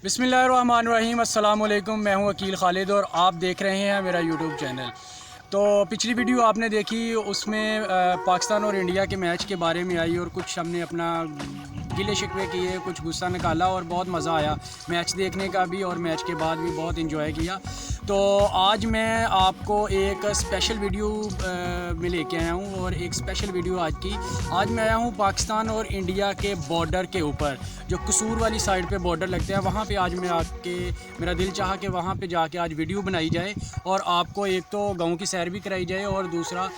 बिस्मिल्लाहिर्रहमानिर्रहीम अस्सलाम वालेकुम। मैं हूं वकील खालिद और आप देख रहे हैं मेरा यूट्यूब चैनल। तो पिछली वीडियो आपने देखी, उसमें पाकिस्तान और इंडिया के मैच के बारे में आई और कुछ हमने अपना गिले शिकवे किए, कुछ गुस्सा निकाला और बहुत मज़ा आया मैच देखने का भी और मैच के बाद भी बहुत इंजॉय किया। तो आज मैं आपको एक स्पेशल वीडियो में लेके आया हूँ और एक स्पेशल वीडियो आज मैं आया हूँ पाकिस्तान और इंडिया के बॉर्डर के ऊपर, जो कसूर वाली साइड पे बॉर्डर लगते हैं, वहाँ पे आज मैं आके मेरा दिल चाहा कि वहाँ पे जाके आज वीडियो बनाई जाए और आपको एक तो गाँव की सैर भी कराई जाए और दूसरा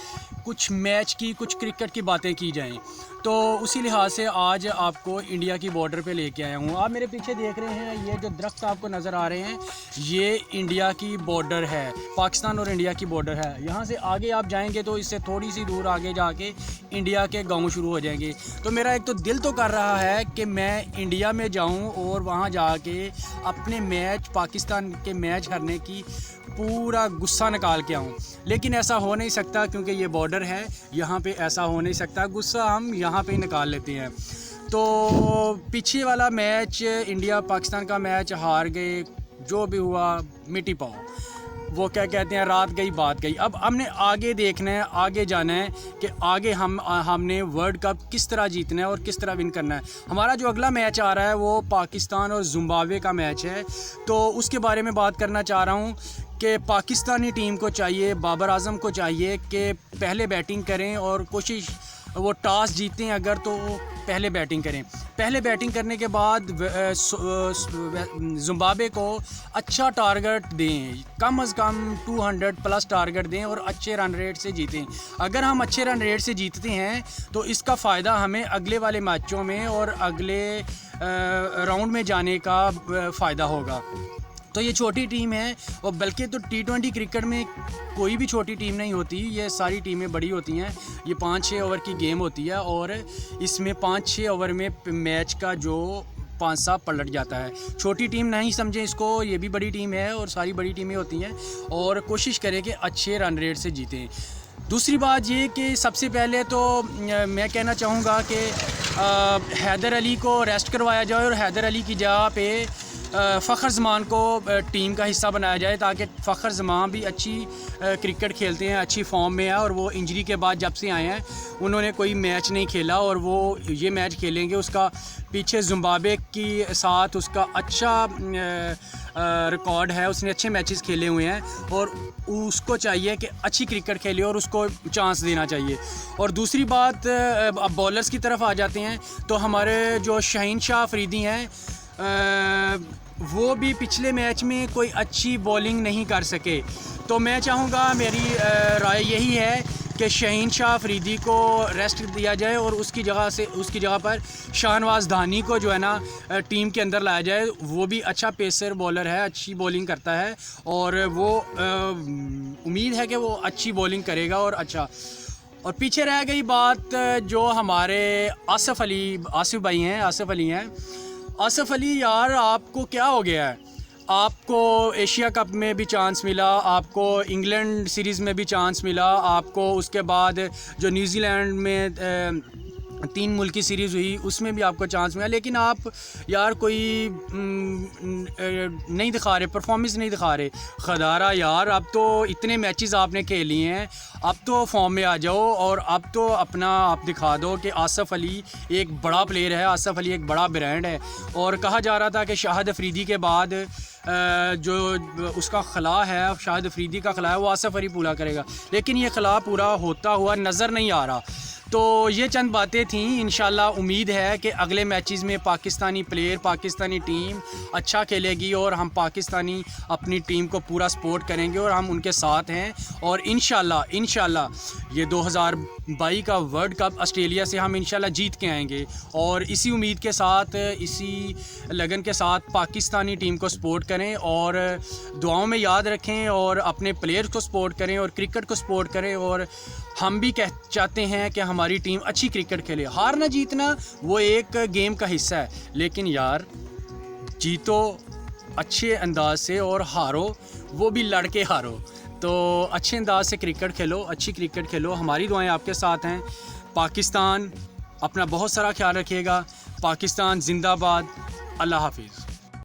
कुछ मैच की, कुछ क्रिकेट की बातें की जाएँ। तो उसी लिहाज से आज आपको इंडिया की बॉर्डर पे लेके आया हूँ। आप मेरे पीछे देख रहे हैं, ये जो दरख्त आपको नज़र आ रहे हैं, ये इंडिया की बॉर्डर है, पाकिस्तान और इंडिया की बॉर्डर है। यहाँ से आगे आप जाएंगे तो इससे थोड़ी सी दूर आगे जाके इंडिया के गांव शुरू हो जाएंगे। तो मेरा एक तो दिल तो कर रहा है कि मैं इंडिया में जाऊँ और वहाँ जाके अपने मैच, पाकिस्तान के मैच हारने की पूरा गुस्सा निकाल के आऊँ, लेकिन ऐसा हो नहीं सकता क्योंकि ये बॉर्डर है, यहाँ पे ऐसा हो नहीं सकता। गुस्सा हम यहाँ पे निकाल लेते हैं। तो पीछे वाला मैच, इंडिया पाकिस्तान का मैच हार गए, जो भी हुआ मिट्टी पाओ, वो क्या कहते हैं, रात गई बात गई। अब हमने आगे देखना है, आगे जाना है कि आगे हमने वर्ल्ड कप किस तरह जीतना है और किस तरह विन करना है। हमारा जो अगला मैच आ रहा है वो पाकिस्तान और जिम्बाब्वे का मैच है। तो उसके बारे में बात करना चाह रहा हूँ कि पाकिस्तानी टीम को चाहिए, बाबर आजम को चाहिए कि पहले बैटिंग करें और कोशिश वो टॉस जीतें अगर तो वो पहले बैटिंग करें। पहले बैटिंग करने के बाद जिम्बाब्वे को अच्छा टारगेट दें, कम से कम 200 प्लस टारगेट दें और अच्छे रन रेट से जीतें। अगर हम अच्छे रन रेट से जीतते हैं तो इसका फ़ायदा हमें अगले वाले मैचों में और अगले राउंड में जाने का फ़ायदा होगा। तो ये छोटी टीम है और बल्कि तो T20 क्रिकेट में कोई भी छोटी टीम नहीं होती, ये सारी टीमें बड़ी होती हैं। ये 5-6 ओवर की गेम होती है और इसमें 5-6 ओवर में मैच का जो 5-7 पलट जाता है। छोटी टीम नहीं समझें इसको, ये भी बड़ी टीम है और सारी बड़ी टीमें होती हैं और कोशिश करें कि अच्छे रन रेट से जीतें। दूसरी बात ये कि सबसे पहले तो मैं कहना चाहूँगा कि हैदर अली को रेस्ट करवाया जाए और हैदर अली की जगह पे फ़खर ज़मान को टीम का हिस्सा बनाया जाए, ताकि फ़खर ज़मान भी अच्छी क्रिकेट खेलते हैं, अच्छी फॉर्म में है और वो इंजरी के बाद जब से आए हैं उन्होंने कोई मैच नहीं खेला और वो ये मैच खेलेंगे। उसका पीछे जिम्बाब्वे के साथ उसका अच्छा रिकॉर्ड है, उसने अच्छे मैचेस खेले हुए हैं और उसको चाहिए कि अच्छी क्रिकेट खेले और उसको चांस देना चाहिए। और दूसरी बात, अब बॉलर्स की तरफ आ जाते हैं तो हमारे जो शाहीन शाह अफरीदी हैं, वो भी पिछले मैच में कोई अच्छी बॉलिंग नहीं कर सके। तो मैं चाहूँगा, मेरी राय यही है कि शाहीन शाह अफरीदी को रेस्ट दिया जाए और उसकी जगह पर शाहनवाज धानी को जो है ना टीम के अंदर लाया जाए। वो भी अच्छा पेसर बॉलर है, अच्छी बॉलिंग करता है और वो उम्मीद है कि वो अच्छी बॉलिंग करेगा और अच्छा। और पीछे रह गई बात जो हमारे आसिफ भाई हैं, आसिफ अली यार, आपको क्या हो गया है? आपको एशिया कप में भी चांस मिला, आपको इंग्लैंड सीरीज़ में भी चांस मिला, आपको उसके बाद जो न्यूजीलैंड में 3 मुल्की सीरीज़ हुई उसमें भी आपको चांस मिला, लेकिन आप यार कोई नहीं दिखा रहे, परफॉर्मेंस नहीं दिखा रहे। खदारा यार, अब तो इतने मैचेस आपने खेल लिए हैं, अब तो फॉर्म में आ जाओ और अब तो अपना आप दिखा दो कि आसिफ अली एक बड़ा प्लेयर है, आसिफ अली एक बड़ा ब्रांड है। और कहा जा रहा था कि शाहिद अफरीदी के बाद जो उसका खला है, शाहिद अफरीदी का खला है, वो आसिफ अली पूरा करेगा, लेकिन ये खला पूरा होता हुआ नज़र नहीं आ रहा। तो ये चंद बातें थीं। इंशाल्लाह उम्मीद है कि अगले मैचेस में पाकिस्तानी प्लेयर, पाकिस्तानी टीम अच्छा खेलेगी और हम पाकिस्तानी अपनी टीम को पूरा सपोर्ट करेंगे और हम उनके साथ हैं। और इंशाल्लाह ये 2022 का वर्ल्ड कप ऑस्ट्रेलिया से हम इंशाल्लाह जीत के आएंगे। और इसी उम्मीद के साथ, इसी लगन के साथ पाकिस्तानी टीम को सपोर्ट करें और दुआओं में याद रखें और अपने प्लेयर्स को सपोर्ट करें और क्रिकेट को सपोर्ट करें। और हम भी चाहते हैं कि हमारी टीम अच्छी क्रिकेट खेले। हारना जीतना वो एक गेम का हिस्सा है, लेकिन यार जीतो अच्छे अंदाज से और हारो वो भी लड़के हारो। तो अच्छे अंदाज से क्रिकेट खेलो, अच्छी क्रिकेट खेलो। हमारी दुआएं आपके साथ हैं। पाकिस्तान अपना बहुत सारा ख्याल रखिएगा। पाकिस्तान जिंदाबाद। अल्लाह हाफिज़।